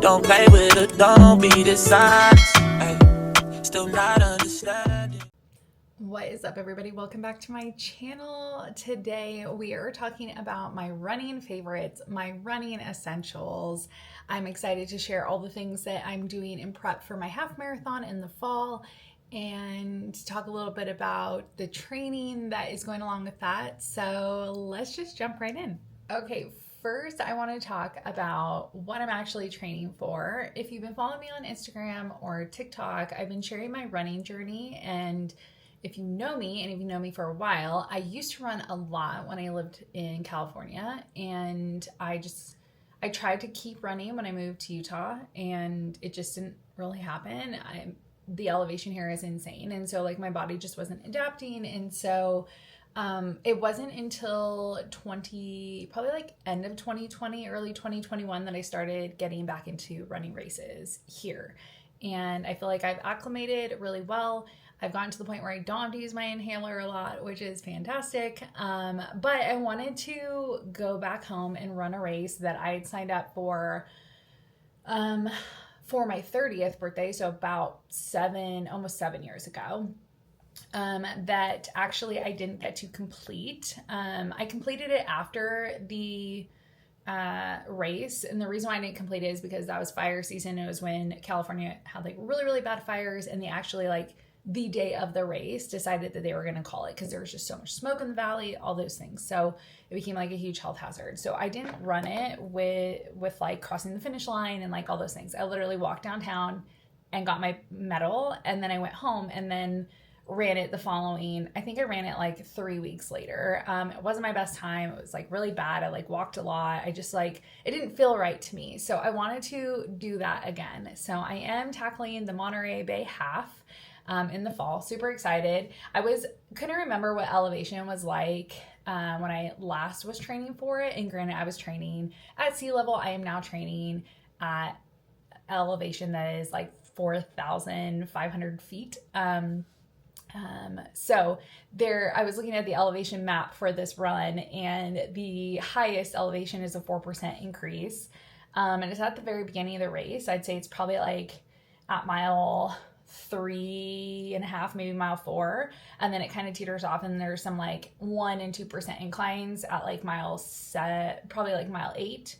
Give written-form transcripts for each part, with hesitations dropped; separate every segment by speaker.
Speaker 1: Don't play with it, don't be dishonest. Ay, still not understanding.
Speaker 2: What is up, everybody? Welcome back to my channel. Today we are talking about my running favorites, my running essentials. I'm excited to share all the things that I'm doing in prep for my half marathon in the fall and talk a little bit about the training that is going along with that. So let's just jump right in. Okay, first I want to talk about what I'm actually training for. If you've been following me on Instagram or TikTok, I've been sharing my running journey, and if you know me, and if you know me for a while, I used to run a lot when I lived in California, and I tried to keep running when I moved to Utah, and it just didn't really happen. The elevation here is insane, and so like my body just wasn't adapting, and so it wasn't until probably like end of 2020, early 2021 that I started getting back into running races here. And I feel like I've acclimated really well. I've gotten to the point where I don't have to use my inhaler a lot, which is fantastic. But I wanted to go back home and run a race that I had signed up for my 30th birthday. So about almost 7 years ago. That actually I didn't get to complete. I completed it after the race, and the reason why I didn't complete it is because that was fire season. It was when California had like really, really bad fires, and they actually like the day of the race decided that they were going to call it because there was just so much smoke in the valley, all those things. So it became like a huge health hazard. So I didn't run it with like crossing the finish line and like all those things. I literally walked downtown and got my medal, and then I went home and then ran it I think I ran it like 3 weeks later. It wasn't my best time. It was like really bad. I like walked a lot. I just like, it didn't feel right to me. So I wanted to do that again. So I am tackling the Monterey Bay half in the fall. Super excited. Couldn't remember what elevation was like when I last was training for it. And granted, I was training at sea level. I am now training at elevation that is like 4,500 feet. So I was looking at the elevation map for this run, and the highest elevation is a 4% increase. And it's at the very beginning of the race. I'd say it's probably like at mile 3.5, maybe mile 4. And then it kind of teeters off, and there's some like 1% and 2% inclines at like probably like mile 8.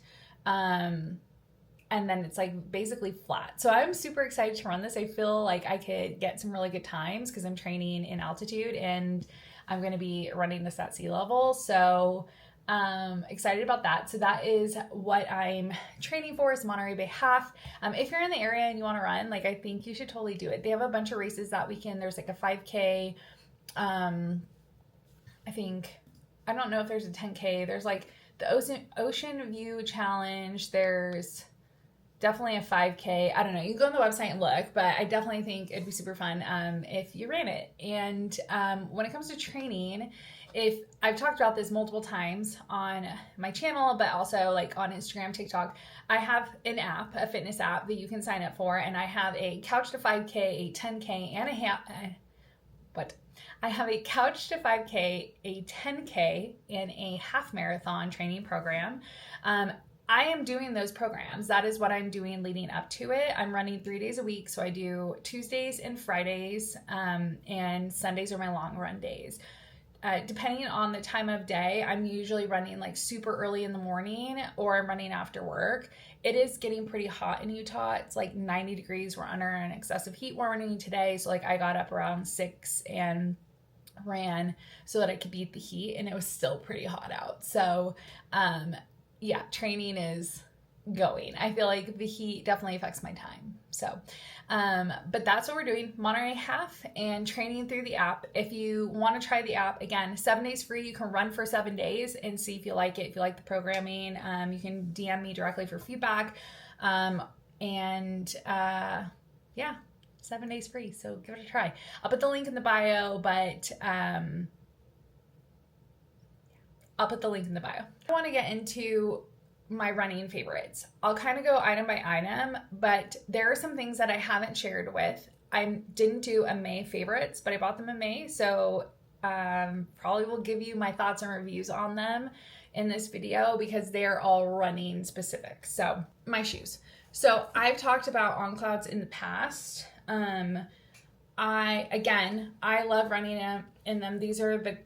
Speaker 2: And then it's like basically flat. So I'm super excited to run this. I feel like I could get some really good times because I'm training in altitude, and I'm going to be running this at sea level. So excited about that. So that is what I'm training for, is Monterey Bay half. If you're in the area and you want to run, like I think you should totally do it. They have a bunch of races that weekend. There's like a 5K. I don't know if there's a 10K. There's like the Ocean View Challenge. There's definitely a 5K. I don't know. You can go on the website and look, but I definitely think it'd be super fun if you ran it. And when it comes to training, if I've talked about this multiple times on my channel, but also like on Instagram, TikTok, I have an app, a fitness app that you can sign up for, and I have a couch to 5K, a 10K, and I have a couch to 5K, a 10K, and a half marathon training program. I am doing those programs. That is what I'm doing leading up to it. I'm running 3 days a week. So I do Tuesdays and Fridays, and Sundays are my long run days. Depending on the time of day, I'm usually running like super early in the morning, or I'm running after work. It is getting pretty hot in Utah. It's like 90 degrees. We're under an excessive heat warning today. So like I got up around 6 and ran so that I could beat the heat, and it was still pretty hot out. So, yeah, training is going. I feel like the heat definitely affects my time. So, but that's what we're doing, Monterey half, and training through the app. If you want to try the app, again, 7 days free. You can run for 7 days and see if you like it, if you like the programming. You can DM me directly for feedback. Yeah, 7 days free. So give it a try. I'll put the link in the bio, but I'll put the link in the bio. I want to get into my running favorites. I'll kind of go item by item, but there are some things that I haven't shared with. I didn't do a May favorites, but I bought them in May, so probably will give you my thoughts and reviews on them in this video because they're all running specific. So my shoes. So I've talked about On Clouds in the past. I love running in them. These are the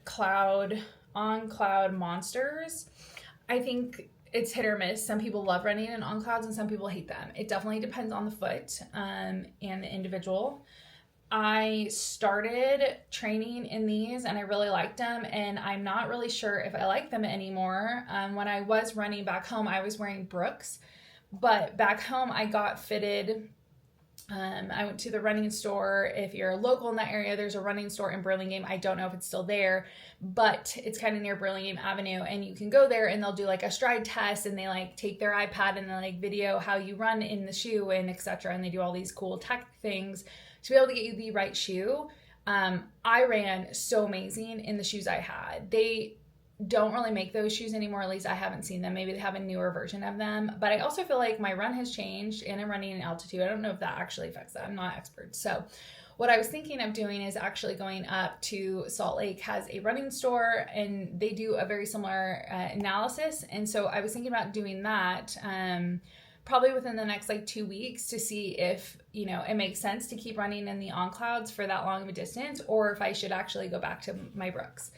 Speaker 2: On Cloud Monsters. I think it's hit or miss. Some people love running in On Clouds and some people hate them. It definitely depends on the foot and the individual. I started training in these and I really liked them, and I'm not really sure if I like them anymore. When I was running back home, I was wearing Brooks, but back home I got fitted. I went to the running store. If you're local in that area, there's a running store in Burlingame. I don't know if it's still there, but it's kind of near Burlingame Avenue, and you can go there and they'll do like a stride test, and they like take their iPad and they like video how you run in the shoe and etc. And they do all these cool tech things to be able to get you the right shoe. I ran so amazing in the shoes I had. They don't really make those shoes anymore. At least I haven't seen them. Maybe they have a newer version of them. But I also feel like my run has changed and I'm running in altitude. I don't know if that actually affects that. I'm not an expert. So what I was thinking of doing is actually going up to Salt Lake, has a running store, and they do a very similar analysis. And so I was thinking about doing that probably within the next like 2 weeks to see if, you know, it makes sense to keep running in the On Clouds for that long of a distance, or if I should actually go back to my Brooks.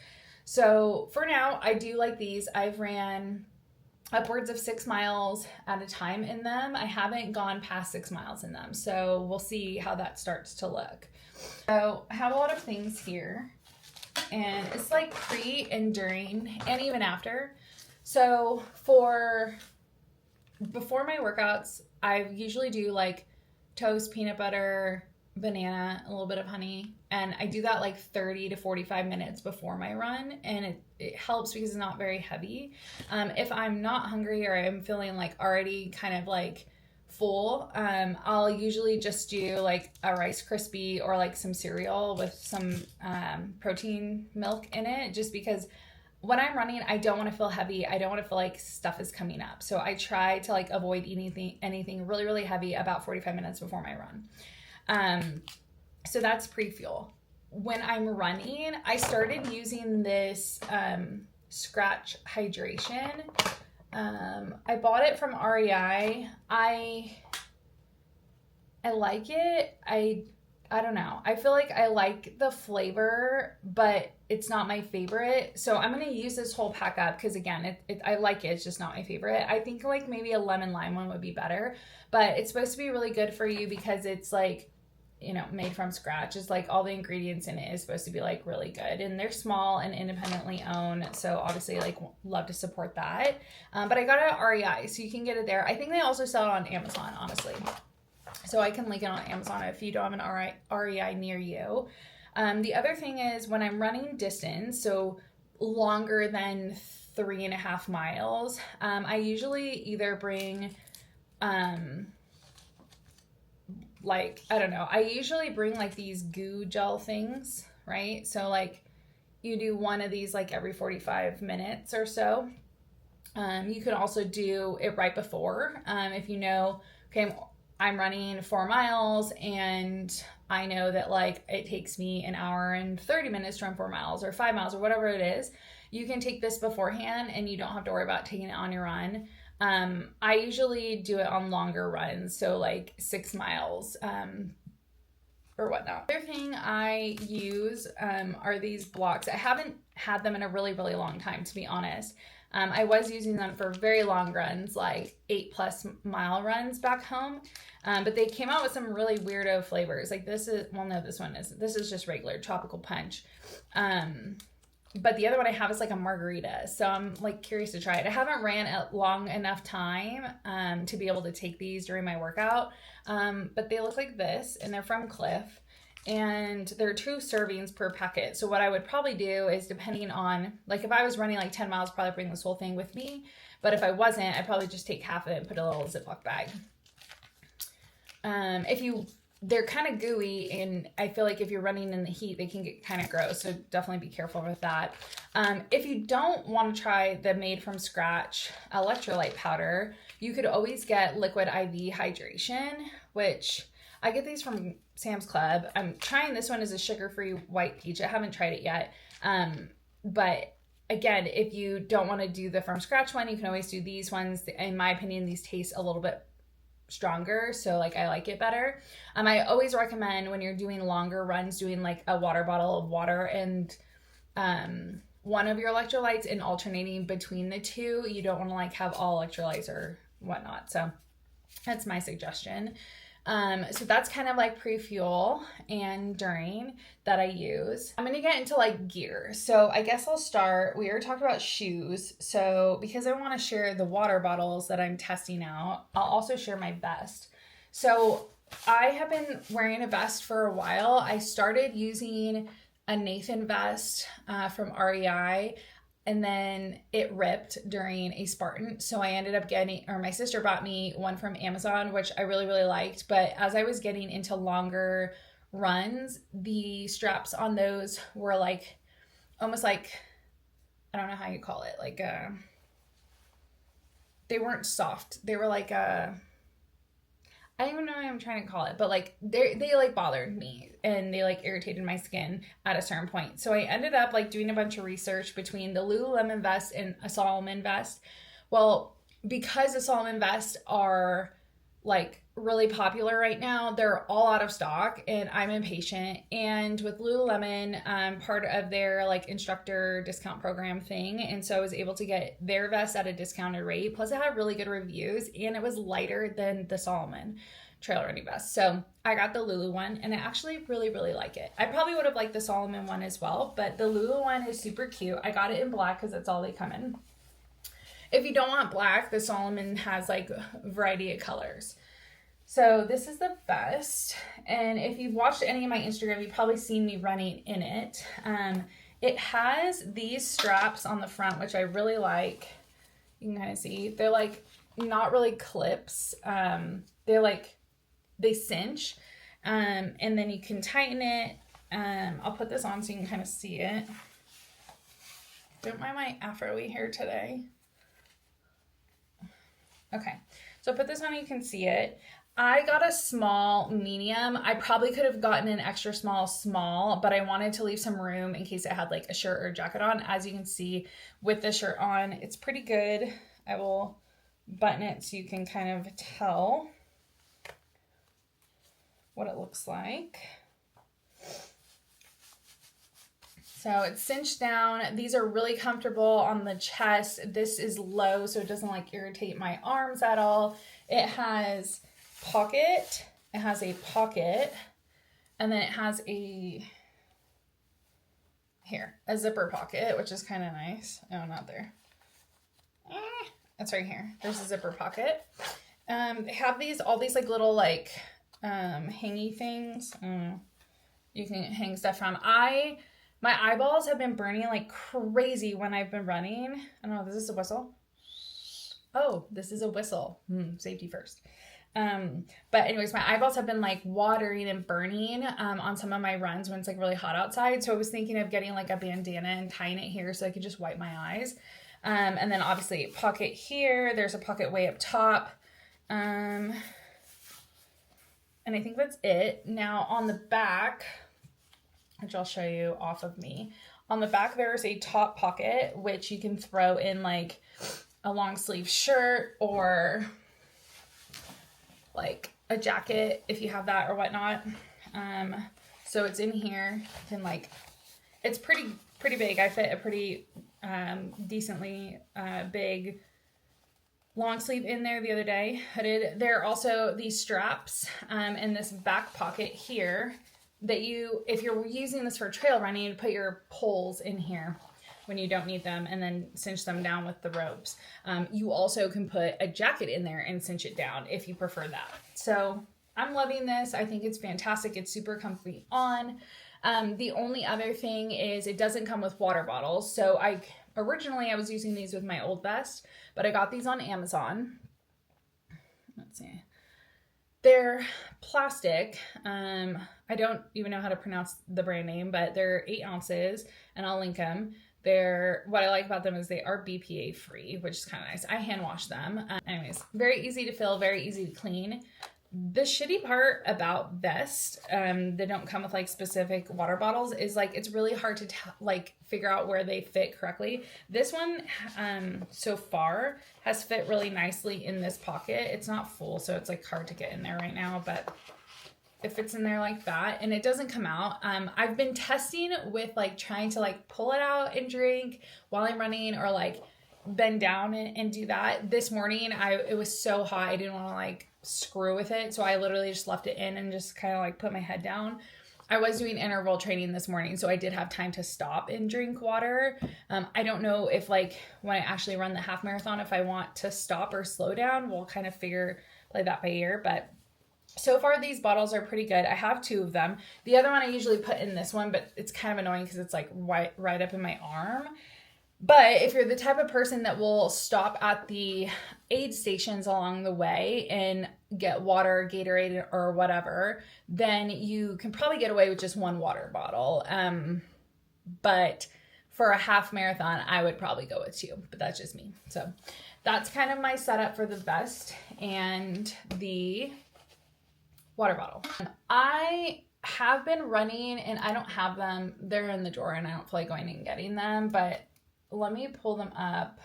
Speaker 2: So for now, I do like these. I've ran upwards of 6 miles at a time in them. I haven't gone past 6 miles in them. So we'll see how that starts to look. So I have a lot of things here, and it's like pre and during and even after. So before my workouts, I usually do like toast, peanut butter, banana, a little bit of honey, and I do that like 30 to 45 minutes before my run, and it helps because it's not very heavy. If I'm not hungry or I'm feeling like already kind of like full, I'll usually just do like a Rice Krispie or like some cereal with some protein milk in it, just because when I'm running, I don't want to feel heavy. I don't want to feel like stuff is coming up. So I try to like avoid anything really, really heavy about 45 minutes before my run. So that's pre-fuel. When I'm running, I started using this Scratch hydration. I bought it from REI. I like it. I don't know. I feel like I like the flavor, but it's not my favorite. So I'm going to use this whole pack up because, again, I like it. It's just not my favorite. I think like maybe a lemon lime one would be better, but it's supposed to be really good for you because it's like, you know, made from scratch. It's like all the ingredients in it is supposed to be like really good, and they're small and independently owned. So obviously like love to support that. But I got it at REI, so you can get it there. I think they also sell it on Amazon, honestly. So I can link it on Amazon if you don't have an REI near you. The other thing is when I'm running distance, so longer than 3.5 miles, I usually either bring, I usually bring like these goo gel things, right? So like you do one of these like every 45 minutes or so. You could also do it right before. If you know, okay, I'm running 4 miles and I know that like it takes me an hour and 30 minutes to run 4 miles or 5 miles or whatever it is, you can take this beforehand and you don't have to worry about taking it on your run. I usually do it on longer runs, so like 6 miles or whatnot. Other thing I use are these blocks. I haven't had them in a really, really long time, to be honest. I was using them for very long runs, like 8+ mile runs back home. But they came out with some really weirdo flavors. Like this is just regular tropical punch. But the other one I have is like a margarita. So I'm like curious to try it. I haven't ran a long enough time to be able to take these during my workout. But they look like this, and they're from Cliff. And there are 2 servings per packet. So what I would probably do is, depending on, like if I was running like 10 miles, probably bring this whole thing with me. But if I wasn't, I'd probably just take half of it and put a little Ziploc bag. They're kind of gooey, and I feel like if you're running in the heat, they can get kind of gross. So definitely be careful with that. If you don't want to try the made from scratch electrolyte powder, you could always get liquid IV hydration, which I get these from Sam's Club. I'm trying this one as a sugar-free white peach. I haven't tried it yet. But again, if you don't want to do the from scratch one, you can always do these ones. In my opinion, these taste a little bit stronger, so like I like it better. I always recommend when you're doing longer runs doing like a water bottle of water and one of your electrolytes and alternating between the two. You don't want to like have all electrolytes or whatnot. So that's my suggestion. So that's kind of like pre-fuel and during that I use. I'm gonna get into like gear. So I guess I'll start. We already talked about shoes. So because I want to share the water bottles that I'm testing out, I'll also share my vest. So I have been wearing a vest for a while. I started using a Nathan vest from REI. And then it ripped during a Spartan. So I ended up getting, or my sister bought me one from Amazon, which I really, really liked. But as I was getting into longer runs, the straps on those were like, almost like, I don't know how you call it. Like, they weren't soft. They were like, I don't even know what I'm trying to call it, but like they like bothered me and they like irritated my skin at a certain point. So I ended up like doing a bunch of research between the Lululemon vest and a Salomon vest. Well, because the Salomon vests are like really popular right now, they're all out of stock and I'm impatient. And with Lululemon, part of their like instructor discount program thing, and so I was able to get their vest at a discounted rate. Plus it had really good reviews and it was lighter than the Salomon trail running vest. So I got the Lulu one and I actually really, really like it. I probably would have liked the Salomon one as well, but the Lulu one is super cute. I got it in black because that's all they come in. If you don't want black, the Salomon has like a variety of colors. So this is the vest, and if you've watched any of my Instagram, you've probably seen me running in it. It has these straps on the front, which I really like. You can kind of see. They're like not really clips. They're like, they cinch, and then you can tighten it. I'll put this on so you can kind of see it. Don't mind my afro-y hair today. Okay, so I'll put this on and you can see it. I got a small medium. I probably could have gotten an extra small, but I wanted to leave some room in case it had like a shirt or a jacket on. As you can see with the shirt on, it's pretty good. I will button it so you can kind of tell what it looks like. So it's cinched down. These are really comfortable on the chest. This is low, so it doesn't like irritate my arms at all. It has pocket. It has a pocket, and then it has a zipper pocket, which is kind of nice. Oh, not there. That's right here. There's a zipper pocket. They have all these like little like hangy things. You can hang stuff from. My eyeballs have been burning like crazy when I've been running. I don't know, is this a whistle? Oh, this is a whistle. Safety first. But anyways, my eyeballs have been like watering and burning on some of my runs when it's like really hot outside. So I was thinking of getting like a bandana and tying it here so I could just wipe my eyes. And then obviously pocket here. There's a pocket way up top. And I think that's it. Now on the back, which I'll show you off of me. On the back, there's a top pocket, which you can throw in like a long sleeve shirt or like a jacket if you have that or whatnot. So it's in here. You can like, it's pretty big. I fit a pretty decently big long sleeve in there the other day. Hooded. There are also these straps in this back pocket here that if you're using this for trail running, you put your poles in here when you don't need them and then cinch them down with the ropes. You also can put a jacket in there and cinch it down if you prefer that. So I'm loving this. I think it's fantastic. It's super comfy on. The only other thing is it doesn't come with water bottles. So originally I was using these with my old vest, but I got these on Amazon. Let's see. They're plastic. I don't even know how to pronounce the brand name, but they're 8 ounces and I'll link them. What I like about them is they are BPA free, which is kind of nice. I hand wash them. Anyways, very easy to fill, very easy to clean. The shitty part about vests that don't come with like specific water bottles is like it's really hard to like figure out where they fit correctly. This one so far has fit really nicely in this pocket. It's not full, so it's like hard to get in there right now, but it fits in there like that and it doesn't come out. I've been testing with like trying to like pull it out and drink while I'm running, or like bend down and do that. This morning it was so hot, I didn't want to like screw with it, so I literally just left it in and just kind of like put my head down. I was doing interval training this morning, so I did have time to stop and drink water. I don't know if like when I actually run the half marathon, if I want to stop or slow down. We'll kind of play that by ear, but so far these bottles are pretty good. I have 2 of them. The other one I usually put in this one, but it's kind of annoying because it's like right up in my arm. But if you're the type of person that will stop at the aid stations along the way and get water, Gatorade, or whatever, then you can probably get away with just 1 water bottle. But for a half marathon, I would probably go with 2, but that's just me. So that's kind of my setup for the vest and the water bottle. I have been running and I don't have them. They're in the drawer and I don't feel like going and getting them, but let me pull them up.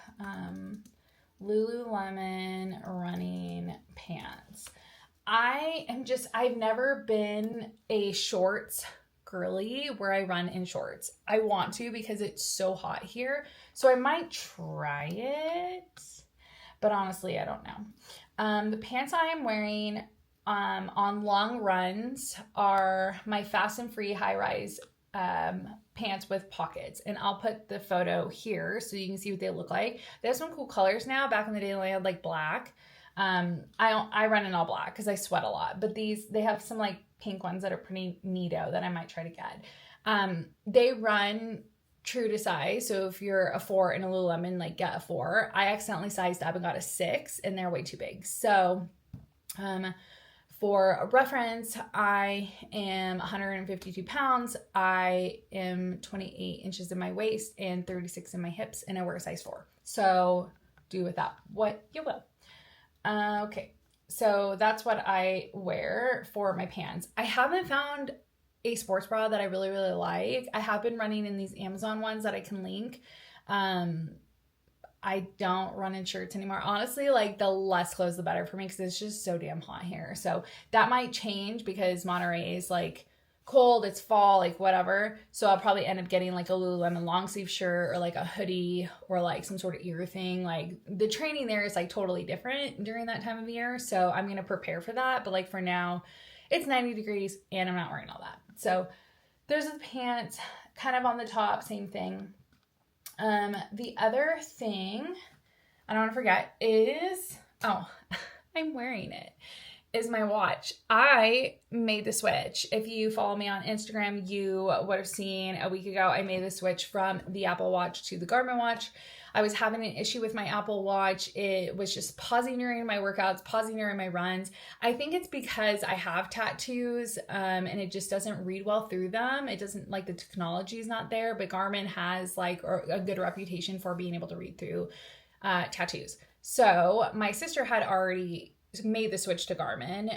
Speaker 2: Lululemon running pants. I've never been a shorts girly where I run in shorts. I want to because it's so hot here. So I might try it, but honestly, I don't know. The pants I am wearing on long runs are my Fast and Free high rise pants with pockets, and I'll put the photo here so you can see what they look like. They have some cool colors now. Back in the day, I had like black. I run in all black because I sweat a lot, but they have some like pink ones that are pretty neato that I might try to get. They run true to size, so if you're a 4 in a Lululemon, like get a 4. I accidentally sized up and got a 6, and they're way too big. So for a reference, I am 152 pounds. I am 28 inches in my waist and 36 in my hips, and I wear a size 4. So do with that what you will. Okay, so that's what I wear for my pants. I haven't found a sports bra that I really, really like. I have been running in these Amazon ones that I can link. I don't run in shirts anymore. Honestly, like the less clothes, the better for me because it's just so damn hot here. So that might change because Monterey is like cold, it's fall, like whatever. So I'll probably end up getting like a Lululemon long sleeve shirt or like a hoodie or like some sort of ear thing. Like the training there is like totally different during that time of year. So I'm going to prepare for that. But like for now, it's 90 degrees and I'm not wearing all that. So there's the pants kind of on the top, same thing. The other thing I don't want to forget is, I'm wearing it, is my watch. I made the switch. If you follow me on Instagram, you would have seen a week ago, I made the switch from the Apple Watch to the Garmin Watch. I was having an issue with my Apple Watch. It was just pausing during my workouts, pausing during my runs. I think it's because I have tattoos and it just doesn't read well through them. It doesn't, like the technology is not there, but Garmin has like a good reputation for being able to read through tattoos. So my sister had already made the switch to Garmin.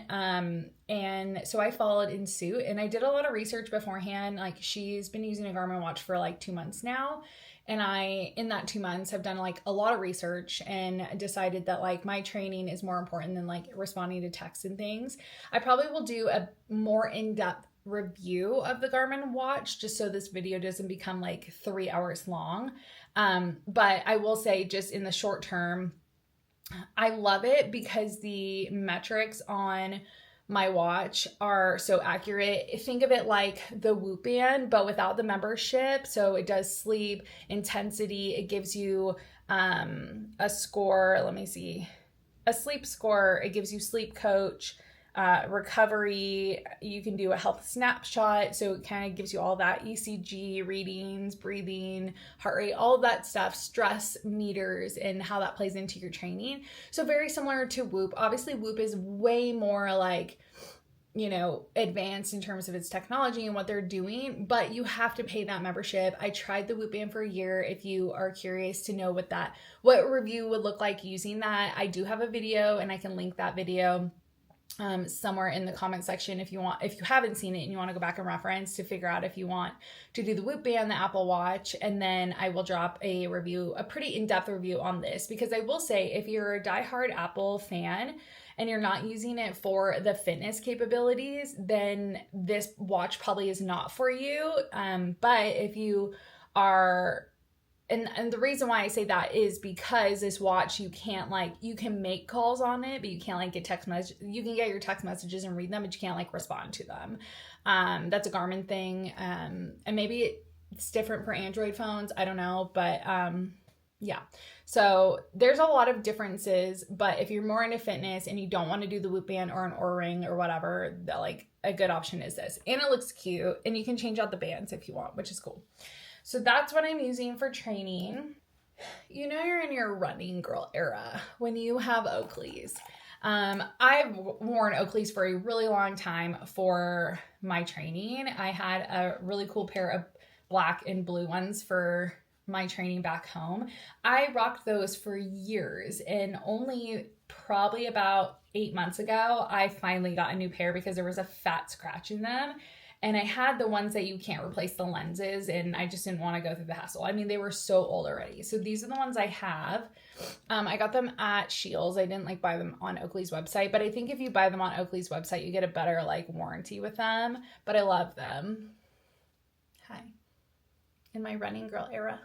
Speaker 2: And so I followed in suit and I did a lot of research beforehand. Like she's been using a Garmin watch for like 2 months now. And I, in that 2 months, have done like a lot of research and decided that like my training is more important than like responding to texts and things. I probably will do a more in-depth review of the Garmin watch just so this video doesn't become like 3 hours long. But I will say just in the short term, I love it because the metrics on my watch are so accurate. Think of it like the Whoop band, but without the membership. So it does sleep, intensity. It gives you a score. Let me see. A sleep score. It gives you sleep coach, recovery. You can do a health snapshot. So it kind of gives you all that ECG readings, breathing, heart rate, all of that stuff, stress meters, and how that plays into your training. So very similar to Whoop. Obviously, Whoop is way more like, you know, advanced in terms of its technology and what they're doing, but you have to pay that membership. I tried the Whoop band for a year. If you are curious to know what review would look like using that, I do have a video and I can link that video. somewhere in the comment section if you haven't seen it and you want to go back and reference to figure out if you want to do the Whoop Band, the Apple Watch, and then I will drop a review, a pretty in-depth review on this, because I will say if you're a diehard Apple fan and you're not using it for the fitness capabilities, then this watch probably is not for you. But if you are, and the reason why I say that is because this watch, you can make calls on it, but you can't get text messages. You can get your text messages and read them, but you can't respond to them. That's a Garmin thing. And maybe it's different for Android phones. I don't know, but yeah. So there's a lot of differences, but if you're more into fitness and you don't want to do the Whoop Band or an Oura Ring or whatever, a good option is this. And it looks cute, and you can change out the bands if you want, which is cool. So that's what I'm using for training. You know, you're in your running girl era when you have Oakleys. I've worn Oakleys for a really long time for my training. I had a really cool pair of black and blue ones for my training back home. I rocked those for years, and only probably about 8 months ago, I finally got a new pair because there was a fat scratch in them. And I had the ones that you can't replace the lenses, and I just didn't want to go through the hassle. I mean, they were so old already. So these are the ones I have. I got them at Scheels. I didn't buy them on Oakley's website, but I think if you buy them on Oakley's website, you get a better warranty with them. But I love them. Hi. In my running girl era.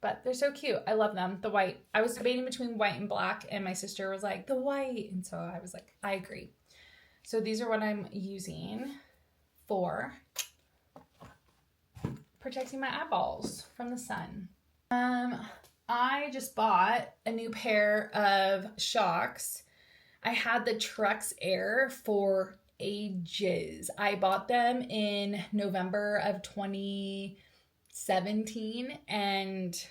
Speaker 2: But they're so cute. I love them. The white. I was debating between white and black, and my sister was like, the white. And so I was like, I agree. So these are what I'm using for protecting my eyeballs from the sun. I just bought a new pair of Shocks. I had the Trux Air for ages. I bought them in November of 2017, and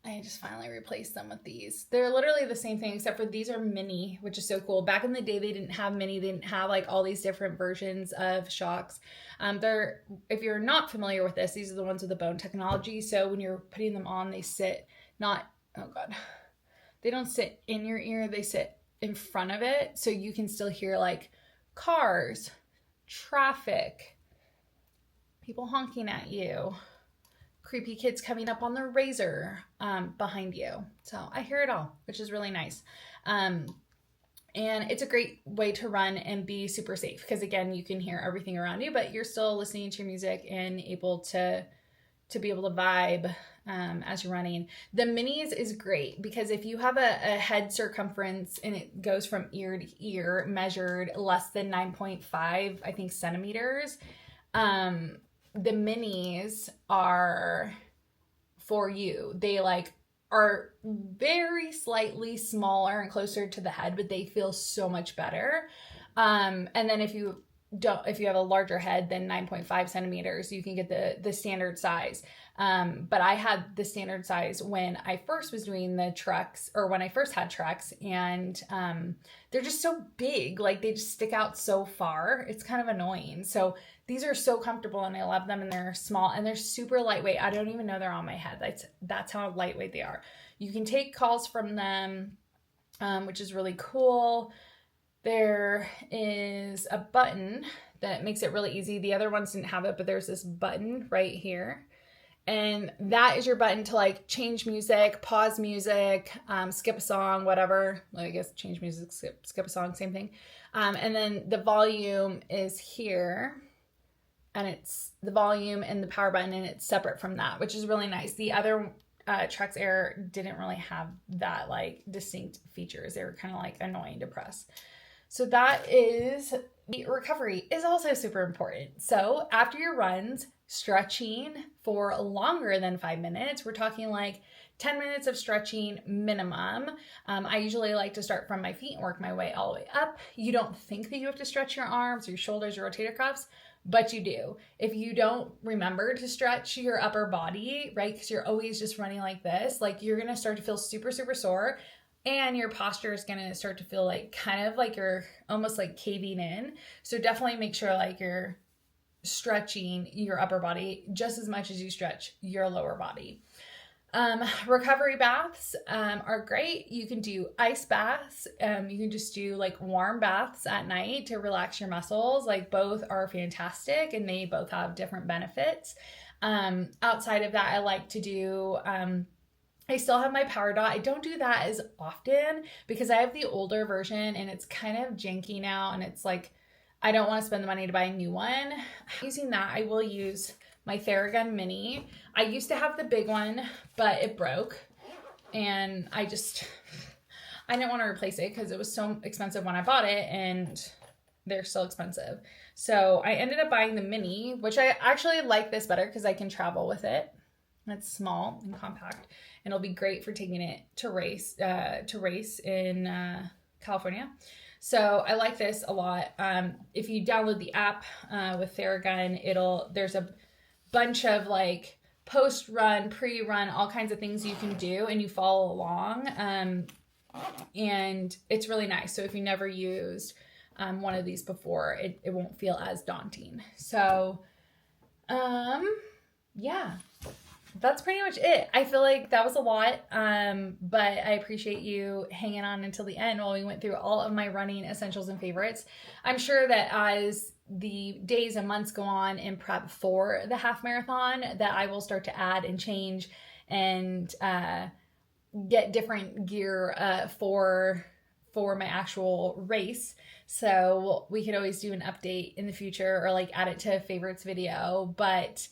Speaker 2: I just finally replaced them with these. They're literally the same thing, except for these are mini, which is so cool. Back in the day, they didn't have mini. They didn't have all these different versions of Shocks. If you're not familiar with this, these are the ones with the bone technology. So when you're putting them on, they sit they don't sit in your ear. They sit in front of it. So you can still hear cars, traffic, people honking at you, creepy kids coming up on the razor behind you. So I hear it all, which is really nice. And it's a great way to run and be super safe because, again, you can hear everything around you, but you're still listening to your music and able to be able to vibe as you're running. The minis is great because if you have a head circumference and it goes from ear to ear, measured less than 9.5, I think, centimeters, the minis are for you. They are very slightly smaller and closer to the head, but they feel so much better. And then if you have a larger head than 9.5 centimeters, you can get the standard size. But I had the standard size when I first was doing the Trux, or when I first had Trux, and they're just so big. They just stick out so far. It's kind of annoying. So these are so comfortable, and I love them, and they're small, and they're super lightweight. I don't even know they're on my head. That's how lightweight they are. You can take calls from them, which is really cool. There is a button that makes it really easy. The other ones didn't have it, but there's this button right here. And that is your button to change music, pause music, skip a song, whatever. I guess change music, skip a song, same thing. And then the volume is here. And it's the volume and the power button, and it's separate from that, which is really nice. The other Trux Air didn't really have that distinct features. They were kind of annoying to press. So that is, the recovery is also super important. So after your runs, stretching for longer than 5 minutes. We're talking 10 minutes of stretching minimum. I usually like to start from my feet and work my way all the way up. You don't think that you have to stretch your arms, your shoulders, your rotator cuffs, but you do. If you don't remember to stretch your upper body, right, because you're always just running like this, you're going to start to feel super, super sore. And your posture is going to start to feel kind of you're almost caving in. So definitely make sure you're stretching your upper body just as much as you stretch your lower body. Recovery baths are great. You can do ice baths. You can just do like warm baths at night to relax your muscles. Like both are fantastic and they both have different benefits. Outside of that, I like to do, I still have my Power Dot. I don't do that as often because I have the older version and it's kind of janky now. And it's like, I don't want to spend the money to buy a new one. Using that, I will use my Theragun Mini. I used to have the big one, but it broke. And I didn't want to replace it because it was so expensive when I bought it and they're still expensive. So I ended up buying the Mini, which I actually like this better because I can travel with it. It's small and compact, and it'll be great for taking it to race in California. So I like this a lot. If you download the app with Theragun, there's a bunch of like post-run, pre-run, all kinds of things you can do, and you follow along. And it's really nice. So if you never used one of these before, it won't feel as daunting. So, yeah, that's pretty much it. I feel like that was a lot, but I appreciate you hanging on until the end while we went through all of my running essentials and favorites. I'm sure that as the days and months go on in prep for the half marathon, that I will start to add and change and get different gear for my actual race. So we could always do an update in the future or like add it to a favorites video. But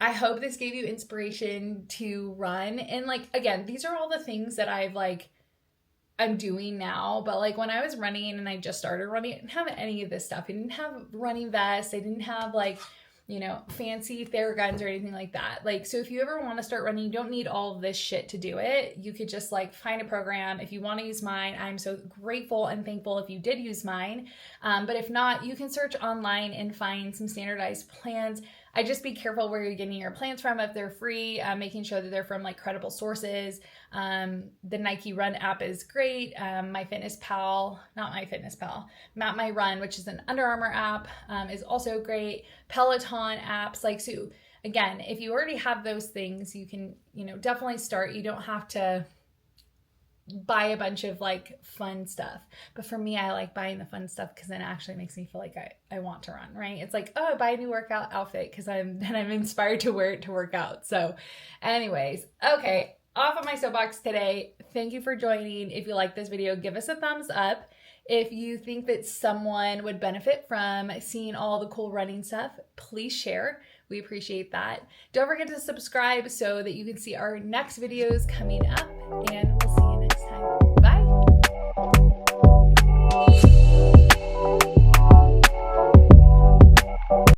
Speaker 2: I hope this gave you inspiration to run. And like, again, these are all the things that I'm doing now. But like when I was running and I just started running, I didn't have any of this stuff. I didn't have running vests. I didn't have like, fancy Theraguns or anything like that. Like, so if you ever want to start running, you don't need all of this shit to do it. You could just like find a program. If you want to use mine, I'm so grateful and thankful if you did use mine. But if not, you can search online and find some standardized plans. I just be careful where you're getting your plans from. If they're free, making sure that they're from like credible sources. The Nike Run app is great. Map My Run, which is an Under Armour app, is also great. Peloton apps, like, so again, if you already have those things, you can, definitely start. You don't have to buy a bunch of like fun stuff. But for me, I like buying the fun stuff because then it actually makes me feel like I want to run, right? It's like, oh, I buy a new workout outfit because I'm inspired to wear it to work out. So anyways, okay, off of my soapbox today. Thank you for joining. If you like this video, give us a thumbs up. If you think that someone would benefit from seeing all the cool running stuff, please share. We appreciate that. Don't forget to subscribe so that you can see our next videos coming up, and we'll see you